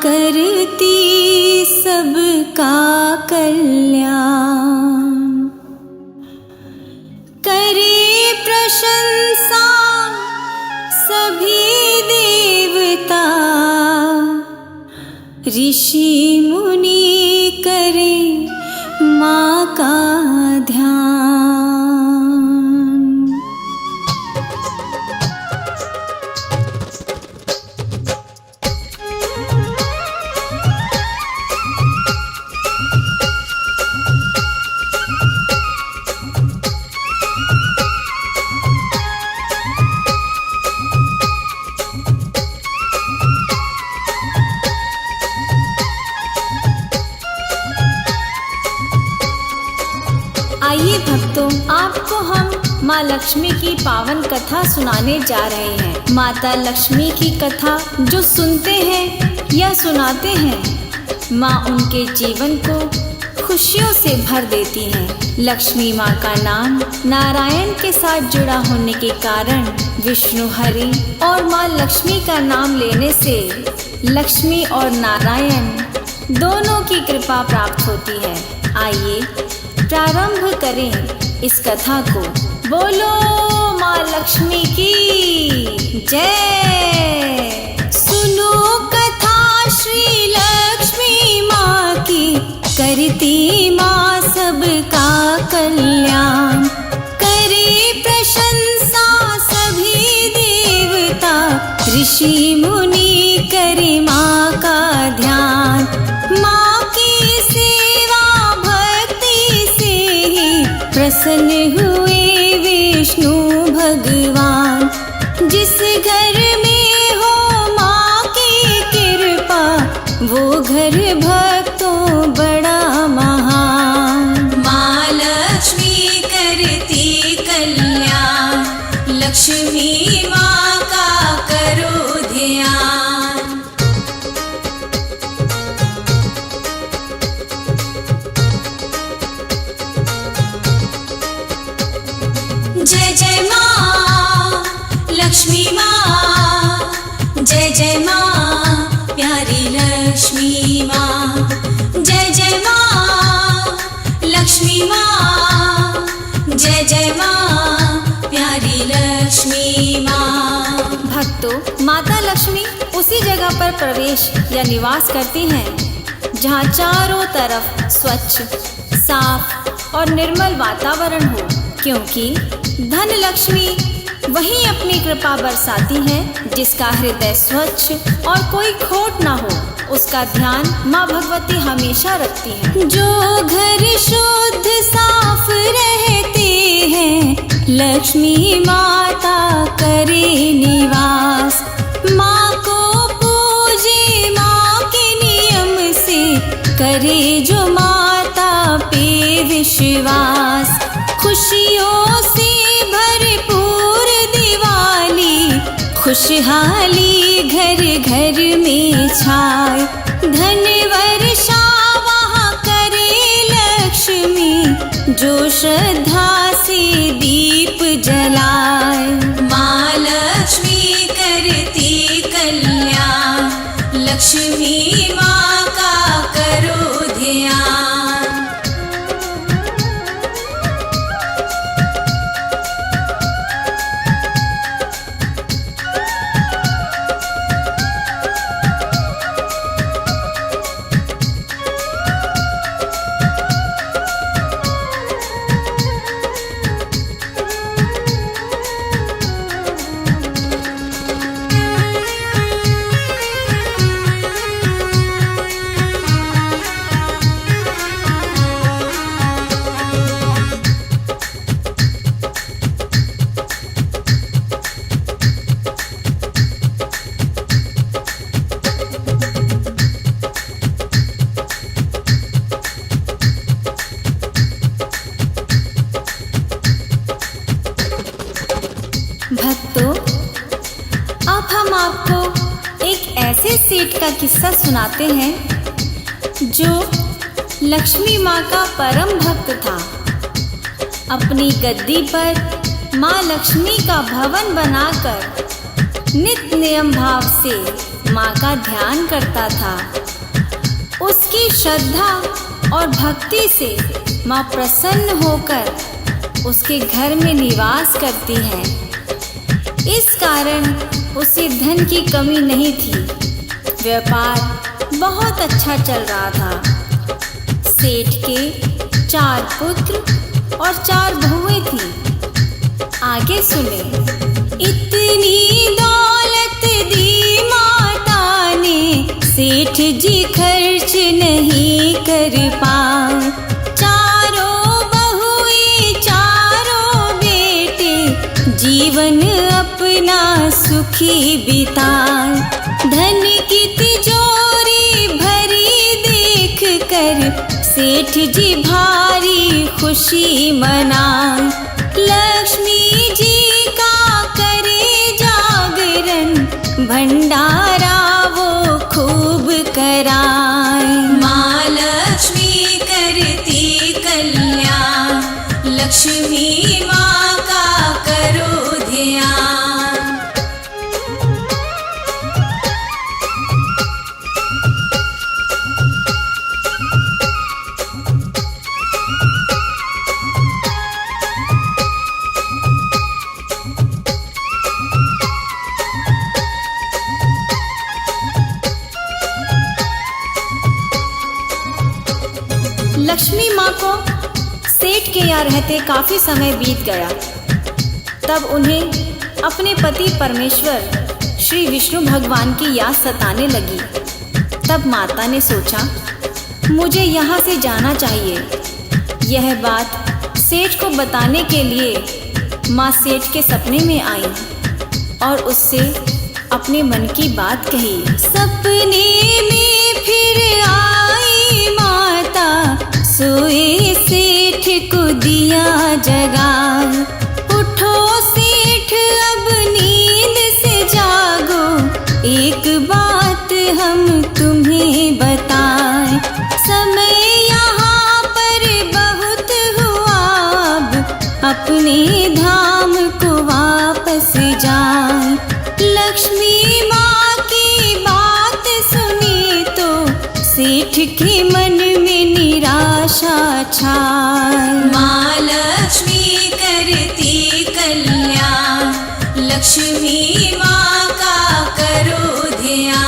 करती सबका कल्याण, करे प्रशंसा सभी देवता, ऋषि मुनि करे माँ का ध्यान। आइए भक्तों, आपको हम माँ लक्ष्मी की पावन कथा सुनाने जा रहे हैं। माता लक्ष्मी की कथा जो सुनते हैं या सुनाते हैं, माँ उनके जीवन को खुशियों से भर देती हैं। लक्ष्मी माँ का नाम नारायण के साथ जुड़ा होने के कारण विष्णु हरि और माँ लक्ष्मी का नाम लेने से लक्ष्मी और नारायण दोनों की कृपा प्राप्त होती है। आइए प्रारंभ करें इस कथा को। बोलो माँ लक्ष्मी की जय। सुनो कथा श्री लक्ष्मी माँ की, करती माँ सबका कल्याण, करे प्रशंसा सभी देवता, ऋषि मुनि करे माँ का ध्यान। माँ की सेवा भक्ति से ही प्रसन्न हुए विष्णु भगवान। जिस घर में हो माँ की कृपा, वो घर भक्तों बड़ा महान। माँ लक्ष्मी करती कल्याण, लक्ष्मी माँ का करो ध्यान। जय जय माँ लक्ष्मी माँ, जय जय माँ प्यारी लक्ष्मी माँ। जय जय माँ लक्ष्मी माँ, जय जय माँ प्यारी लक्ष्मी माँ। भक्तों, माता लक्ष्मी उसी जगह पर प्रवेश या निवास करती हैं जहाँ चारों तरफ स्वच्छ, साफ और निर्मल वातावरण हो, क्योंकि धन लक्ष्मी वहीं अपनी कृपा बरसाती है। जिसका हृदय स्वच्छ और कोई खोट ना हो, उसका ध्यान माँ भगवती हमेशा रखती है। जो घर शुद्ध साफ रहते हैं, लक्ष्मी माता करे निवास। माँ को पूजे माँ के नियम से, करे जो माता पे विश्वास। खुशियों से भरपूर दिवाली, खुशहाली घर घर में छाए। धन वर्षा वहाँ करे लक्ष्मी, जो श्रद्धा से दीप जलाए। माँ लक्ष्मी करती कल्याण, लक्ष्मी माँ का करो ध्यान। भक्तों, अब हम आपको एक ऐसे सेठ का किस्सा सुनाते हैं जो लक्ष्मी माँ का परम भक्त था। अपनी गद्दी पर माँ लक्ष्मी का भवन बनाकर नित्य नियम भाव से माँ का ध्यान करता था। उसकी श्रद्धा और भक्ति से माँ प्रसन्न होकर उसके घर में निवास करती है। इस कारण उसे धन की कमी नहीं थी। व्यापार बहुत अच्छा चल रहा था। सेठ के 4 पुत्र और 4 बहुएं थीं। आगे सुने। इतनी दौलत दी माता ने, सेठ जी खर्च नहीं कर पाए। चारों बहुएं 4 बेटे, जीवन अपना सुखी बिताए। धन की तिजोरी भरी देख कर सेठ जी भारी खुशी मनाए। लक्ष्मी जी का करे जागरण, भंडारा वो खूब कराए। माँ लक्ष्मी करती कल्याण, लक्ष्मी माँ का करो ध्यान। लक्ष्मी माँ को सेठ के यहाँ रहते काफी समय बीत गया। तब उन्हें अपने पति परमेश्वर श्री विष्णु भगवान की याद सताने लगी। तब माता ने सोचा, मुझे यहाँ से जाना चाहिए। यह बात सेठ को बताने के लिए माँ सेठ के सपने में आई और उससे अपने मन की बात कही। सपने में फिर आई माता, सोए सेठ को दिया जगा। उठो सेठ अब नींद से जागो, एक बात हम तुम्हें बताएं। समय यहाँ पर बहुत हुआ, अब अपने धाम को वापस जाए। लक्ष्मी माँ की बात सुनी तो सेठ के मन में निराशा छाए। माँ लक्ष्मी करती कल्याण, लक्ष्मी माँ का करो ध्यान।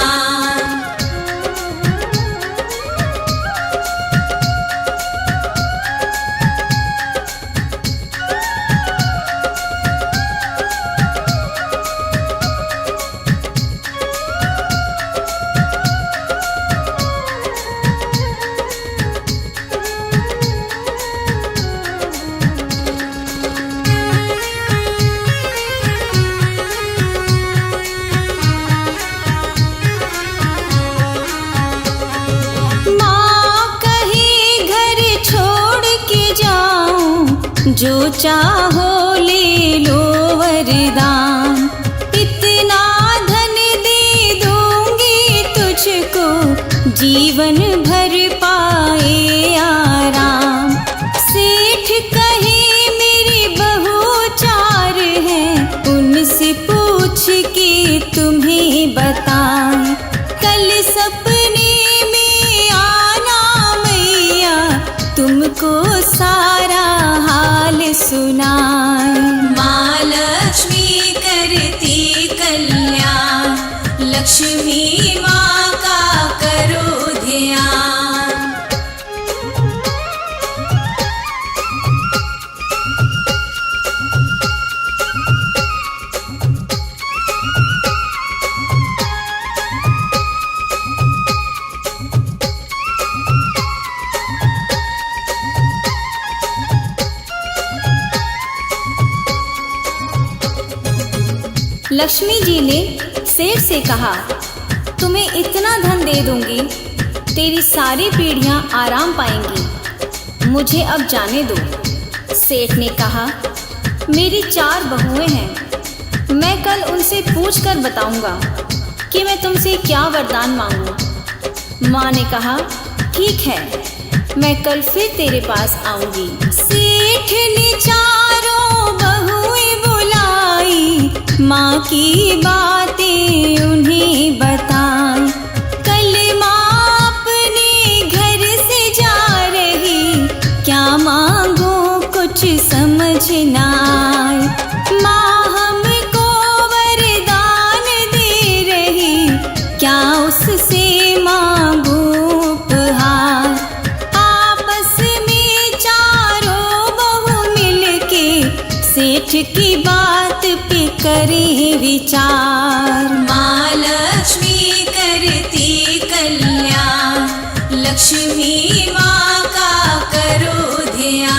जो चाहो ले लो वरदान, इतना धन दे दूंगी तुझको, जीवन भर पाए आराम। सेठ कहे मेरी बहू 4 हैं, उनसे पूछ के तुम्हें बताएं। कल सपने में आना मैया, तुमको सारा हाल सुनाए। माँ लक्ष्मी करती कल्याण, लक्ष्मी माँ का करो ध्यान। लक्ष्मी जी ने सेठ से कहा, तुम्हें इतना धन दे दूंगी, तेरी सारी पीढ़ियां आराम पाएंगी, मुझे अब जाने दो। सेठ ने कहा, मेरी 4 बहुएं हैं, मैं कल उनसे पूछ कर बताऊंगा कि मैं तुमसे क्या वरदान मांगूं। माँ ने कहा, ठीक है, मैं कल फिर तेरे पास आऊंगी। सेठ ने 4 बहुएं बुलाई, माँ की बातें उन्हें बता। समझ न आए। माँ हमको वरदान दे रही, क्या उससे मांगूं उपहार। आपस में चारों बहू मिलके सेठ की बात पे करें विचार। माँ लक्ष्मी करती कल्याण, लक्ष्मी माँ का करो ध्यान।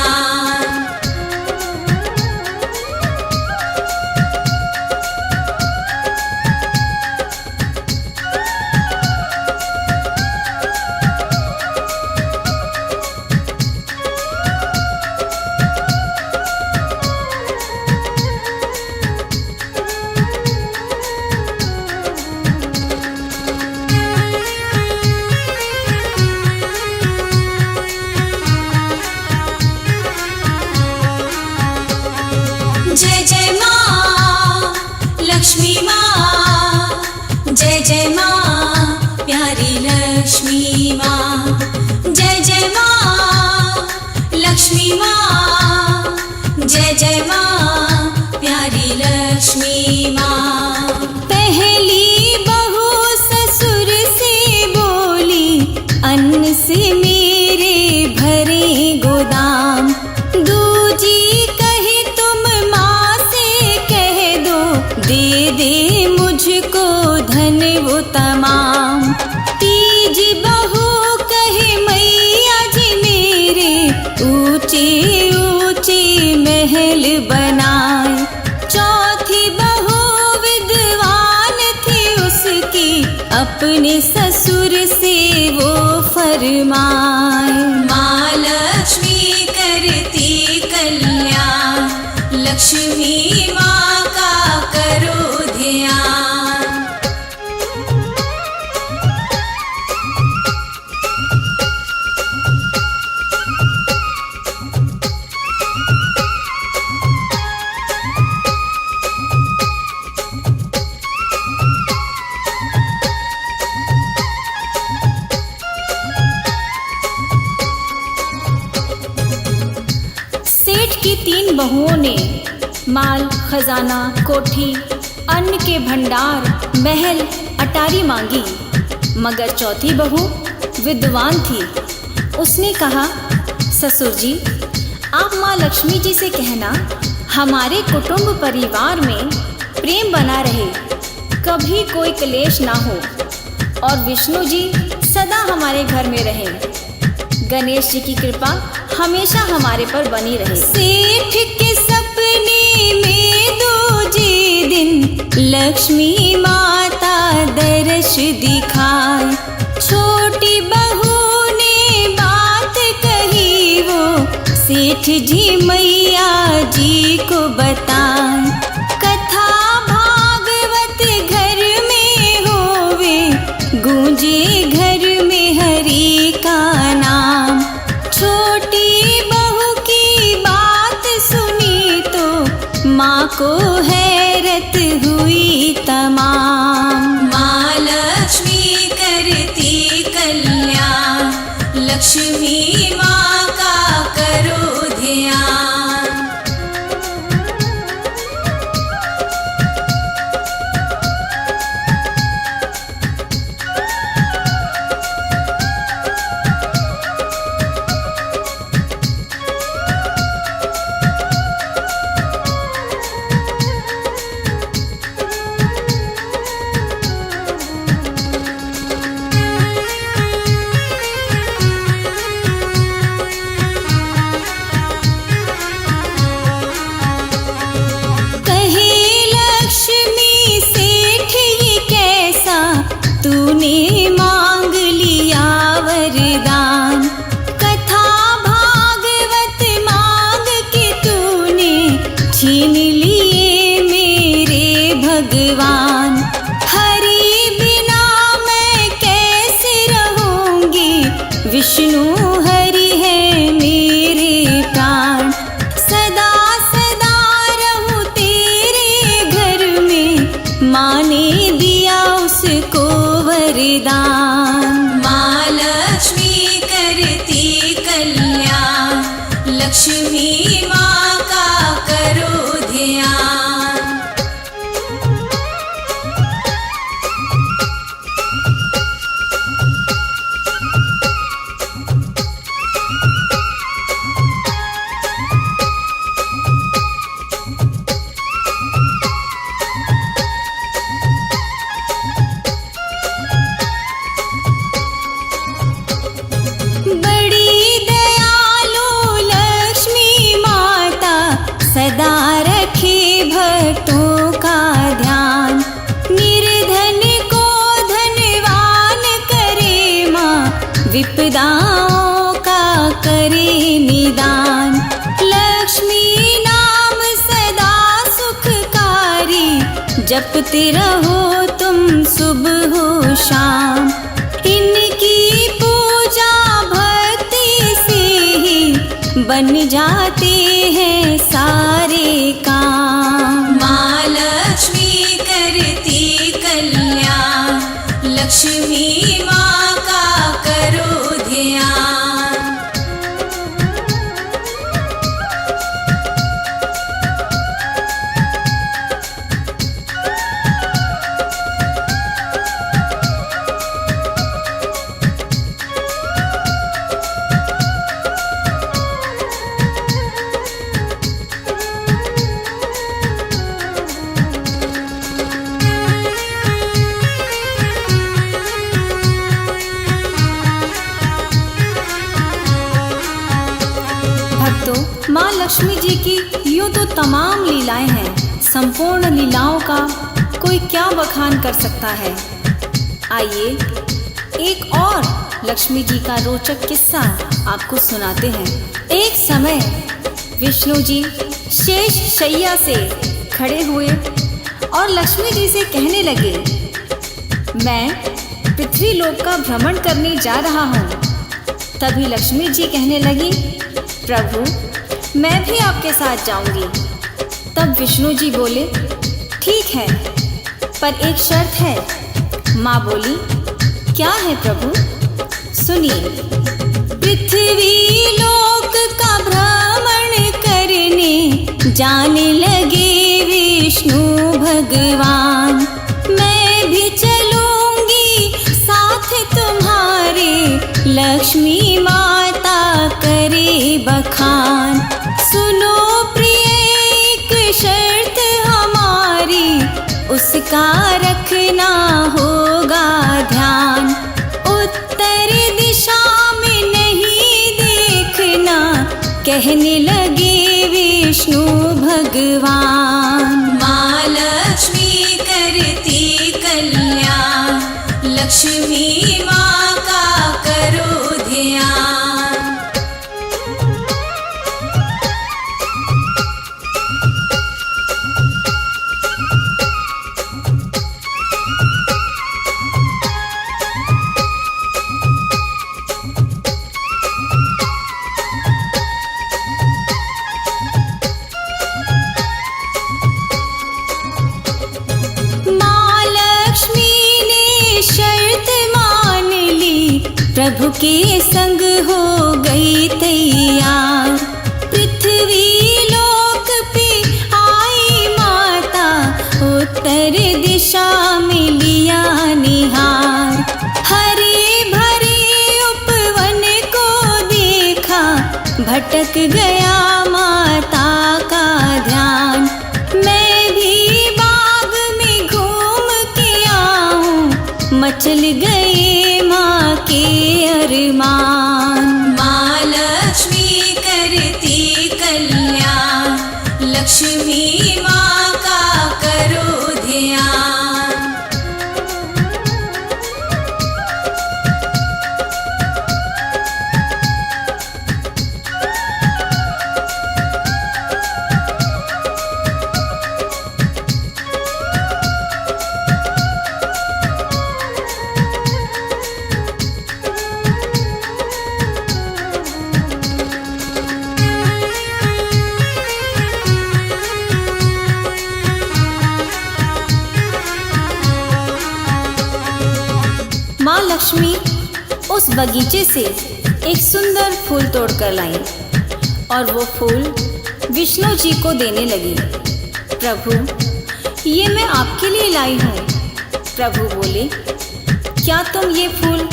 जय जय माँ लक्ष्मी माँ, जय जय माँ प्यारी लक्ष्मी माँ। जय जय माँ लक्ष्मी माँ, जय जय माँ प्यारी लक्ष्मी माँ। पहली बहू ससुर से बोली, अन्न से मेरे भरे गोदाम। दूजी कहे तुम माँ से कह दो, दे दे मुझको धन वो तमाम। तीजी बहू कहे मैया जी मेरे, ऊंचे ऊंचे महल बनाए। चौथी बहू विद्वान थी उसकी, अपने ससुर से वो फरमाए। माँ लक्ष्मी करती कल्याण, लक्ष्मी माँ का करो ध्यान। सेठ की 3 बहुओं ने माल, खजाना, कोठी, अन्न के भंडार, महल, अटारी मांगी, मगर चौथी बहू विद्वान थी। उसने कहा, ससुर जी आप माँ लक्ष्मी जी से कहना हमारे कुटुंब परिवार में प्रेम बना रहे, कभी कोई क्लेश ना हो, और विष्णु जी सदा हमारे घर में रहे। गणेश जी की कृपा हमेशा हमारे पर बनी रहे। सेठ के सपने में दूजे दिन लक्ष्मी माता दर्श दिखाए। छोटी बहू ने बात कही, वो सेठ जी मैया जी को बताए। कथा भागवत घर में होवे, गूंजे घर में हरि का नाम। छोटी बहू की बात सुनी तो माँ को हैरत हुई तमाम। माँ लक्ष्मी करती कल्याण, लक्ष्मी माँ का करो ध्यान। तूने मांग लिया वरदान, कथा भागवत मांग के तूने छीन लिए मेरे भगवान। हरि बिना मैं कैसे रहूंगी, विष्णु हरि है मेरे प्राण। सदा सदा रहूं तेरे घर में, माँ ने दिया उसको वरदान। माँ लक्ष्मी करती कल्याण, लक्ष्मी माँ का करो ध्यान। सदा रखे भक्तों का ध्यान, निर्धन को धनवान करे माँ, विपदाओं का करे निदान। लक्ष्मी नाम सदा सुखकारी, जपते रहो तुम सुबह हो शाम। इनकी पूजा भक्ति से ही बन जाते हैं सारे काम। माँ लक्ष्मी करती कल्याण, लक्ष्मी माँ का करो ध्यान। माँ लक्ष्मी जी की यूँ तो तमाम लीलाएं हैं, संपूर्ण लीलाओं का कोई क्या बखान कर सकता है। आइए एक और लक्ष्मी जी का रोचक किस्सा आपको सुनाते हैं। एक समय विष्णु जी शेष शैया से खड़े हुए और लक्ष्मी जी से कहने लगे, मैं पृथ्वी लोक का भ्रमण करने जा रहा हूँ। तभी लक्ष्मी जी कहने लगी, प्रभु मैं भी आपके साथ जाऊंगी। तब विष्णु जी बोले, ठीक है, पर एक शर्त है। माँ बोली, क्या है प्रभु? सुनिए। पृथ्वी लोक का भ्रमण करने जाने लगे विष्णु भगवान। मैं भी चलूंगी साथ तुम्हारे, लक्ष्मी माता करे बखान। सुनो प्रिय एक शर्त हमारी, उसका रखना होगा ध्यान। उत्तर दिशा में नहीं देखना, कहने लगे विष्णु भगवान। माँ लक्ष्मी करती कल्याण, लक्ष्मी माँ का करो ध्यान। प्रभु के संग हो गई तैयार। पृथ्वी लोक पे आई माता, उत्तर दिशा में लिया निहार। हरे भरे उपवन को देखा, भटक गया माता का ध्यान। मैं भी बाग में घूम के आऊं, मचल गए माँ के अरमान। माँ लक्ष्मी करती कल्याण, लक्ष्मी माँ का करो ध्यान। माँ लक्ष्मी उस बगीचे से एक सुंदर फूल तोड़कर लाई और वो फूल विष्णु जी को देने लगी। प्रभु, ये मैं आपके लिए लाई हूँ। प्रभु बोले, क्या तुम ये फूल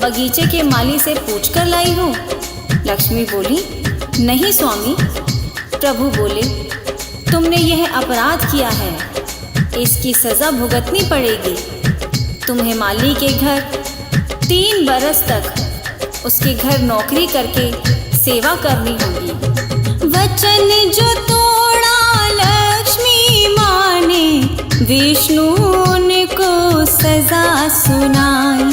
बगीचे के माली से पूछ कर लाई हो? लक्ष्मी बोली, नहीं स्वामी। प्रभु बोले, तुमने यह अपराध किया है, इसकी सज़ा भुगतनी पड़ेगी। तुम्हें माली के घर 3 बरस तक उसके घर नौकरी करके सेवा करनी होगी। वचन जो तोड़ा लक्ष्मी माँ ने, विष्णु को सजा सुनाई।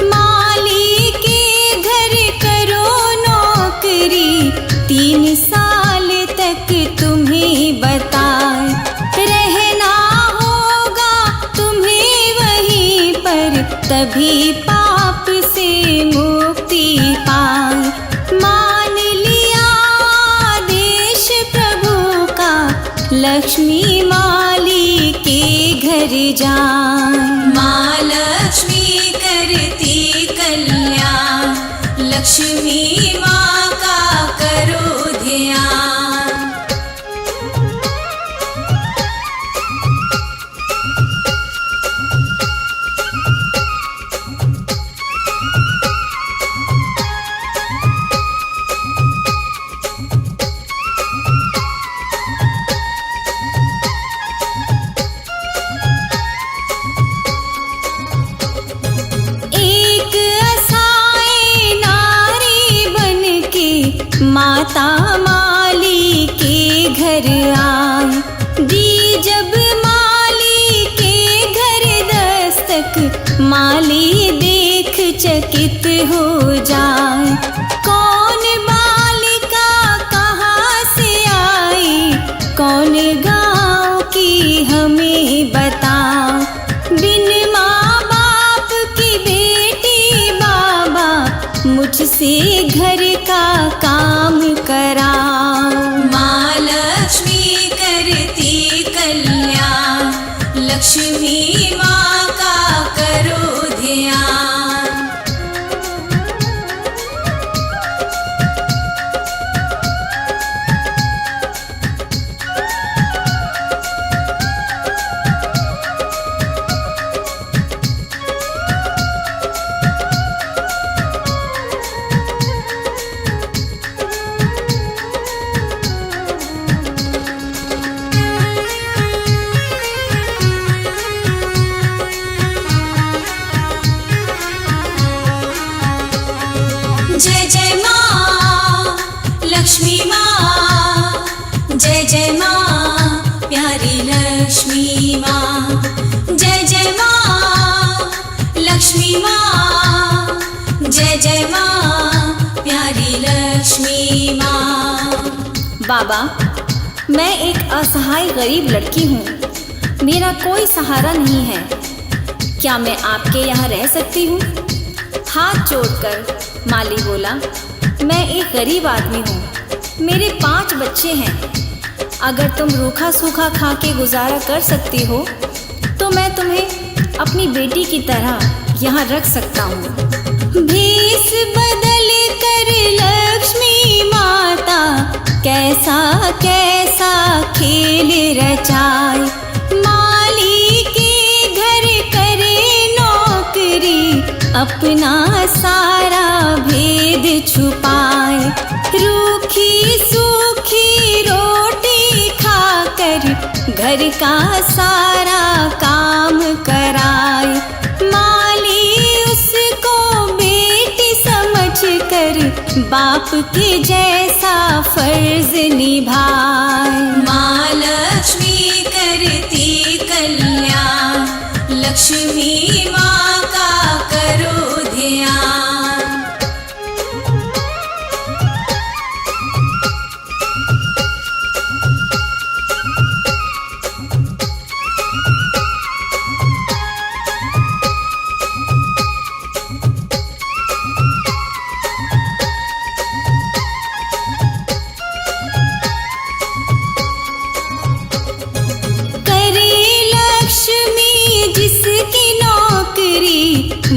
माली के घर करो नौकरी, 3 साल तक तुम्हें बताए। रहना होगा तुम्हें वहीं पर, तभी पाप से मुक्ति पाए। मान लिया आदेश प्रभु का, लक्ष्मी माली के घर जाए। माँ लक्ष्मी करती कल्याण, लक्ष्मी माँ का करो ध्यान। माता माली के घर आई। दी जब माली के घर दस्तक, माली देख चकित हो जाए। कौन बालिका कहाँ से आई, कौन गाँव की हमें बताओ। बिन माँ बाप की बेटी बाबा, मुझसे घर का काम कराओ। माँ लक्ष्मी करती कल्याण, लक्ष्मी माँ का करो ध्यान। जय जय माँ लक्ष्मी माँ, जय जय माँ प्यारी लक्ष्मी माँ। जय जय माँ लक्ष्मी माँ, जय जय माँ प्यारी लक्ष्मी माँ। बाबा, मैं एक असहाय गरीब लड़की हूँ, मेरा कोई सहारा नहीं है। क्या मैं आपके यहाँ रह सकती हूँ? हाथ जोड़कर माली बोला, मैं एक गरीब आदमी हूँ, मेरे 5 बच्चे हैं। अगर तुम रूखा सूखा खा के गुजारा कर सकती हो तो मैं तुम्हें अपनी बेटी की तरह यहाँ रख सकता हूँ। भेष बदल कर लक्ष्मी माता, कैसा कैसा खेल रचाए। माली के घर करे नौकरी, अपना सारा भेद छुपाए। रूखी सूखी रोटी खाकर घर का सारा काम कराए। माली उसको बेटी समझकर बाप के जैसा फर्ज निभाए। माँ लक्ष्मी करती कल्याण, लक्ष्मी माँ का करो ध्यान।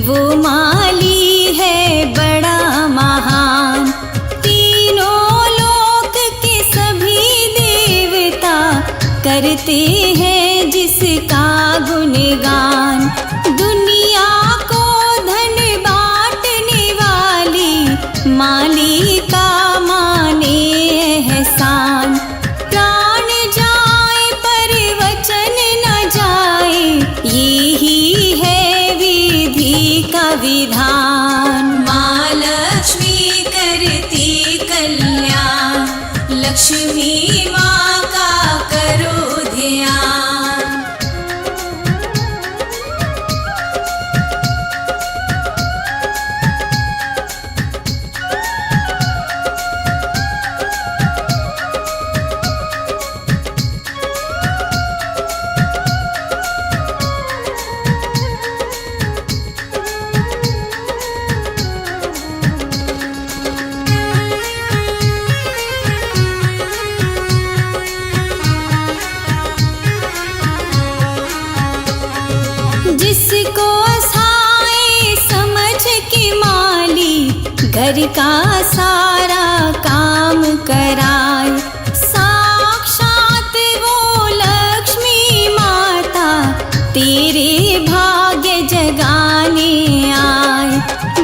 वो माली है बड़ा महान, तीनों लोक के सभी गुणगान। दुनिया को धन बांटने वाली मालिका माने एहसान। प्राण जाए पर वचन न जाए, यही है विधि का विधान। माँ लक्ष्मी करती कल्याण, लक्ष्मी माँ का करो ध्यान। जिसको आसाए समझ के माली, घर का सारा काम कराए। साक्षात वो लक्ष्मी माता तेरे भाग्य जगाने आए।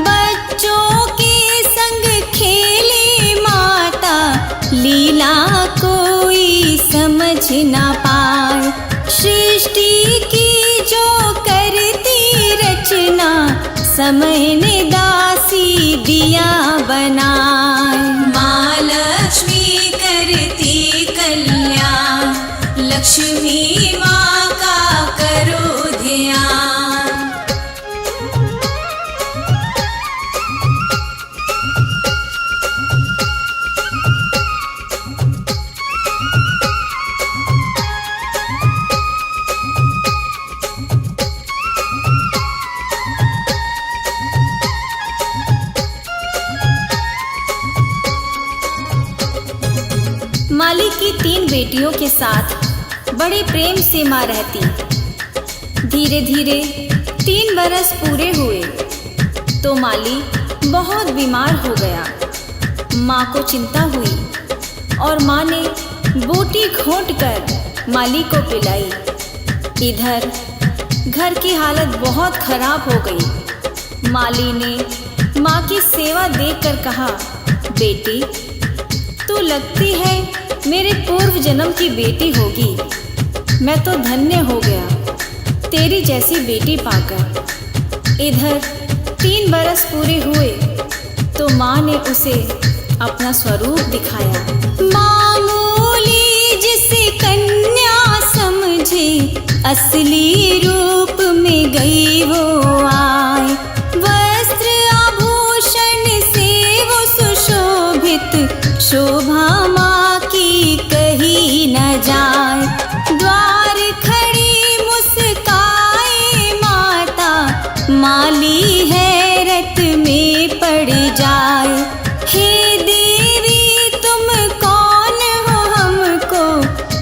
बच्चों के संग खेले माता, लीला कोई समझ ना पाए। सृष्टि की जो करती रचना, समय ने दासी दिया बनाए। माँ लक्ष्मी करती कल्याण, लक्ष्मी माँ का करो ध्यान। माली की 3 बेटियों के साथ बड़े प्रेम से माँ रहती। धीरे धीरे 3 बरस पूरे हुए तो माली बहुत बीमार हो गया। माँ को चिंता हुई और माँ ने बूटी घोंट कर माली को पिलाई। इधर घर की हालत बहुत खराब हो गई। माली ने माँ की सेवा देखकर कहा, बेटी तू लगती है मेरे पूर्व जन्म की बेटी होगी। मैं तो धन्य हो गया तेरी जैसी बेटी पाकर। इधर 3 बरस पूरे हुए तो माँ ने उसे अपना स्वरूप दिखाया। मामूली जिसे कन्या समझे, असली रूप में गई वो आए। वस्त्र आभूषण से वो सुशोभित, शोभा माँ की कही न जाए। द्वार खड़ी मुस्काए माता, माली हैरत में पड़ जाए। हे देवी तुम कौन हो, हमको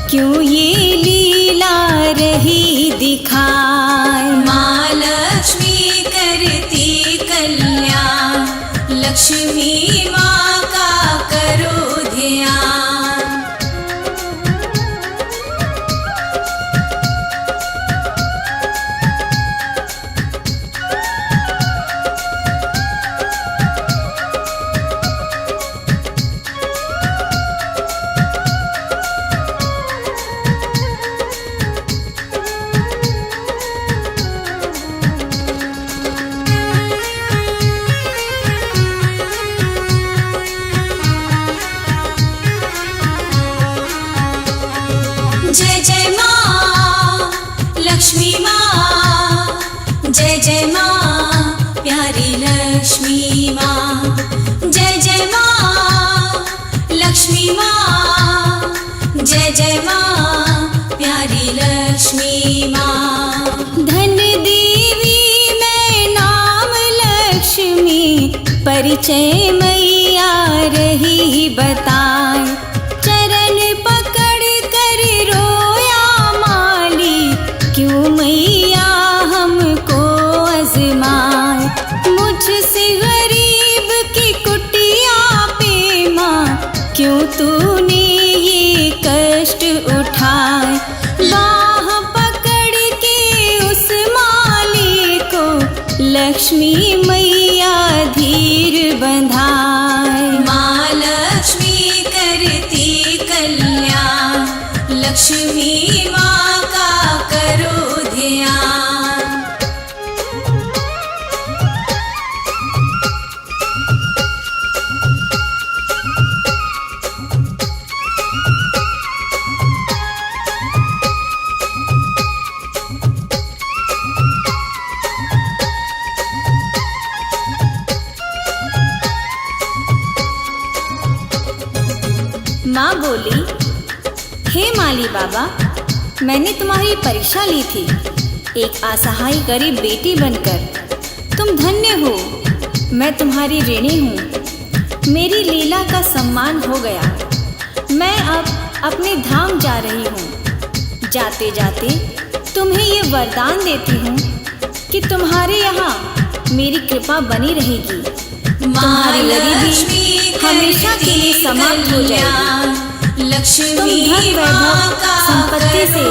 क्यों ये लीला रही दिखाए। माँ लक्ष्मी करती कल्याण, लक्ष्मी माँ का करो ध्यान। जय जय माँ लक्ष्मी माँ, जय जय माँ प्यारी लक्ष्मी माँ। जय जय माँ लक्ष्मी माँ, जय जय माँ प्यारी लक्ष्मी माँ। धन देवी मैं नाम लक्ष्मी, परिचय मैया रही बताए। चरण पकड़ कर रोया माली, क्यों मैया हमको आजमाए। मुझसे गरीब की कुटिया पे माँ, क्यों तूने ये कष्ट उठाए। बाह पकड़ के उस लक्ष्मी मैया धीर बंधाए। माँ लक्ष्मी करती कल्याण, लक्ष्मी माँ का करो ध्यान। माँ बोली, हे माली बाबा, मैंने तुम्हारी परीक्षा ली थी एक असहाय गरीब बेटी बनकर। तुम धन्य हो, मैं तुम्हारी ऋणी हूँ। मेरी लीला का सम्मान हो गया। मैं अब अपने धाम जा रही हूँ। जाते जाते तुम्हें ये वरदान देती हूँ कि तुम्हारे यहाँ मेरी कृपा बनी रहेगी। तुम्हारी गरीबी हमेशा के लिए समाप्त हो जाएगी। तुम धन वैभव संपत्ति से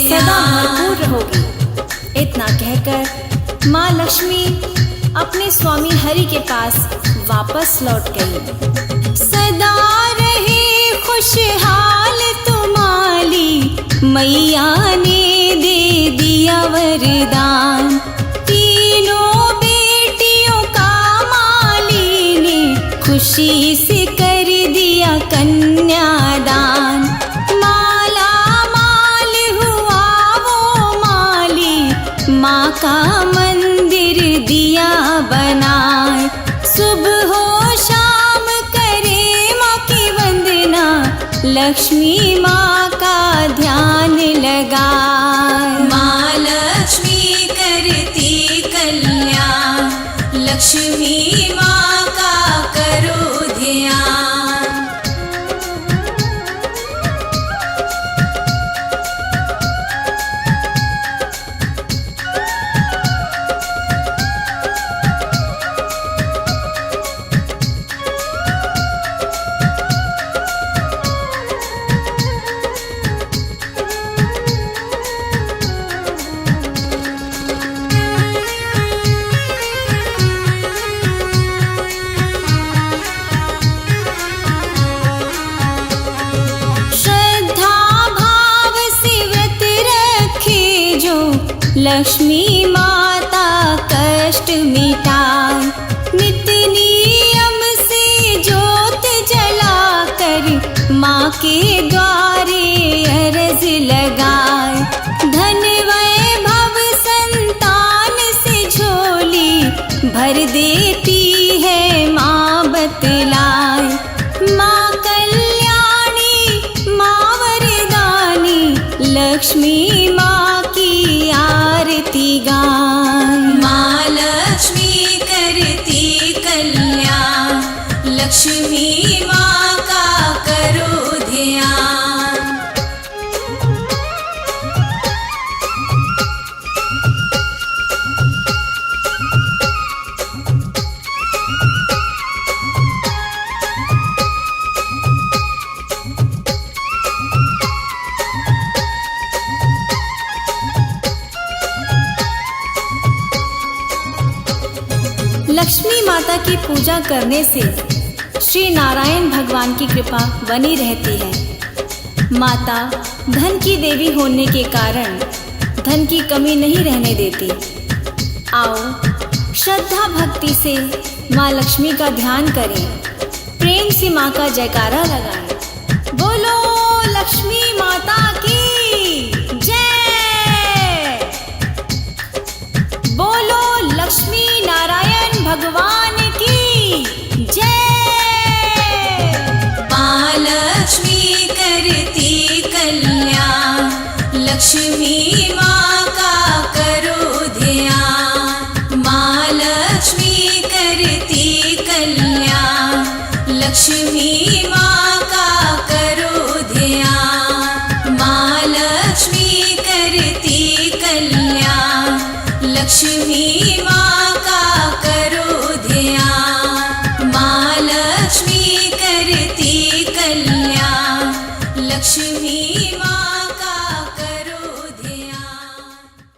सदा भरपूर रहोगी। इतना कहकर माँ लक्ष्मी अपने स्वामी हरि के पास वापस लौट गई। सदा रहे खुशहाल तुम्हारी, मैया ने दे दिया वरदान। तीनों बेटियों का माली ने खुशी से कर दिया कन्यादान। माला माल हुआ वो माली, माँ का मंदिर दिया बनाए। सुबह हो शाम करे माँ की वंदना, लक्ष्मी माँ का ध्यान लगाए। माँ लक्ष्मी करती कल्याण, लक्ष्मी माँ का करो ध्यान। लक्ष्मी माता कष्ट मिटाए। नित्य नियम से ज्योत जलाकर माँ के द्वारे अर्ज लगाए। धन वैभव संतान से झोली भर देती है माँ बतलाए। माँ कल्याणी माँ वरदानी, लक्ष्मी माँ की आरती गाए। माँ लक्ष्मी करती कल्याण, लक्ष्मी माँ का करो ध्यान। लक्ष्मी माता की पूजा करने से श्री नारायण भगवान की कृपा बनी रहती है। माता धन की देवी होने के कारण धन की कमी नहीं रहने देती। आओ श्रद्धा भक्ति से माँ लक्ष्मी का ध्यान करें, प्रेम से माँ का जयकारा लगाएं। बोलो लक्ष्मी माता की जय। बोलो लक्ष्मी नारायण भगवान की जय। माँ लक्ष्मी करती कल्याण, लक्ष्मी माँ का करो ध्यान। माँ लक्ष्मी करती कल्याण, लक्ष्मी माँ का करो ध्यान। माँ लक्ष्मी करती कल्याण, लक्ष्मी माँ का करो ध्यान। माँ लक्ष्मी करती कल्याण, लक्ष्मी